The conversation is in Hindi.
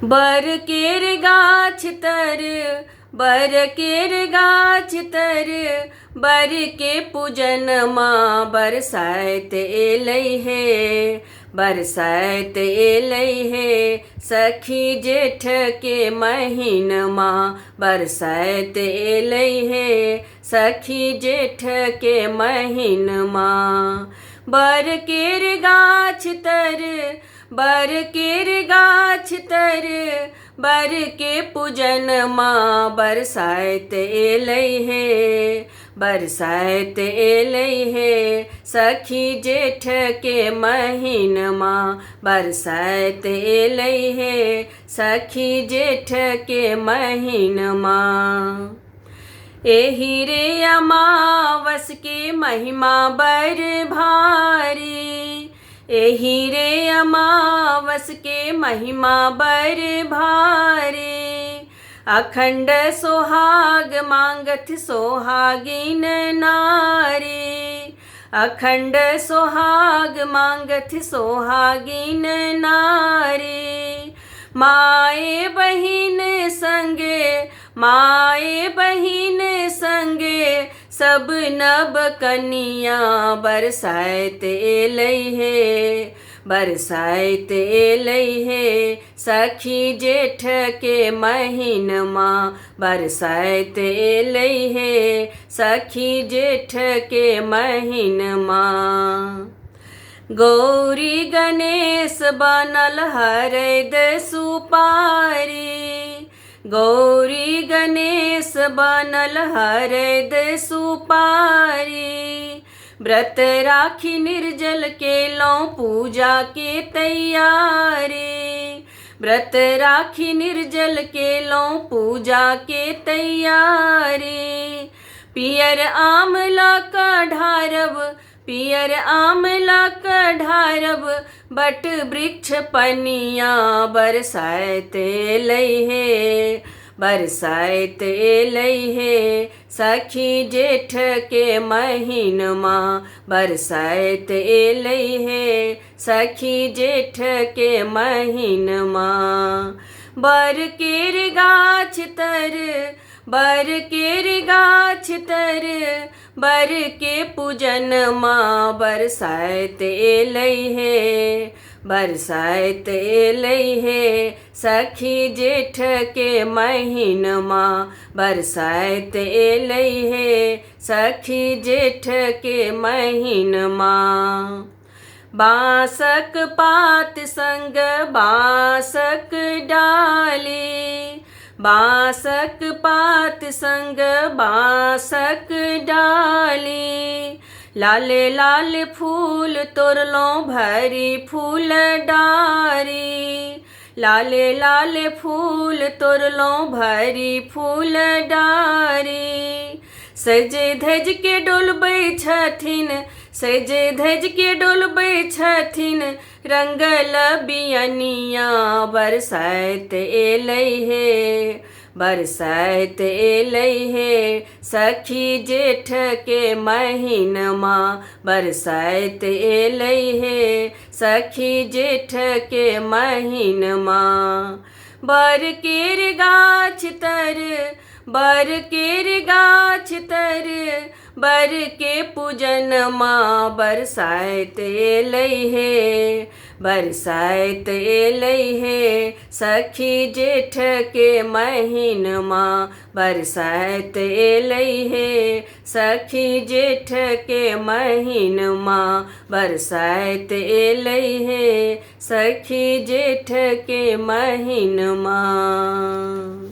बर केर गाछ तर, बर केर गाछ तर, बर के पूजन माँ बरसाइत एलै हे, बरसाइत एलै हे। सखी जेठ के महीन माँ बरसाइत एलै हे, सखी जेठ के महीन माँ। बर केर गाछ तर, बर केर गाछ तर, बर के पूजन माँ बरसाइत एलै हे, बरसाइत एलै हे। सखी जेठ के महीन माँ बरसाइत एलै हे, सखी जेठ के महीन माँ। एही रे अमावस के महिमा बर भारी, एही रे अमावस के महिमा बर भारी। अखंड सोहाग मांगत सोहागिन नारी, अखंड सोहाग मांगत सोहागिन नारी। माए बहिन संगे, माए बहिन संगे, सब नब कनिया बरसाइत एलै हे, बरसाइत एलै हे। सखी जेठ के महीन माँ बरसाइत एलै हे, सखी जेठ के महीन माँ। गौरी गणेश बनल हरद सुपारी, गौरी गणेश बनल हरद सुपारी। व्रत राखी निर्जल केलौं पूजा के तैयारी, व्रत राखी निर्जल केलौं पूजा के तैयारी। पियर आमला कढ़ारब, पियर आमला कढ़ारब, बट वृक्ष पनिया बरसाइत एलै हे, बरसाइत एलै हे। सखी जेठ के महीन माँ बरसाइत एलै हे, सखी जेठ के महीन माँ। बर केर गाछ तर, बर केर गाछ तर, बर के पूजन माँ बरसाइत एलै हे, बरसाइत एलै हे। सखी जेठ के महीन माँ बरसाइत एलै हे, सखी जेठ के महीन माँ। बाँसक पात संग बाँसक डाली, बाँसक पात संग बाँसक डाली। लाल लाल फूल तोड़लौं भरी फूल डारी, लाल लाल फूल तोड़लौं भरी फूल डारी। सज धज के डोलबै छथिन, सज धज के डोलबै छथिन, रंगल बियनिया बरसाइत एलै हे, बरसाइत एलै हे। सखी जेठ के महीन माँ बरसाइत एलै हे, सखी जेठ के महीन माँ। बर केर गाछ तर, बर केर गाछ तर, बर के पूजन माँ बरसाइत एलै हे, बरसाइत एलै हे। सखी जेठ के महीन माँ बरसाइत एलै हे, सखी जेठ के महीन माँ बरसाइत एलै हे, सखी जेठ के महीन माँ।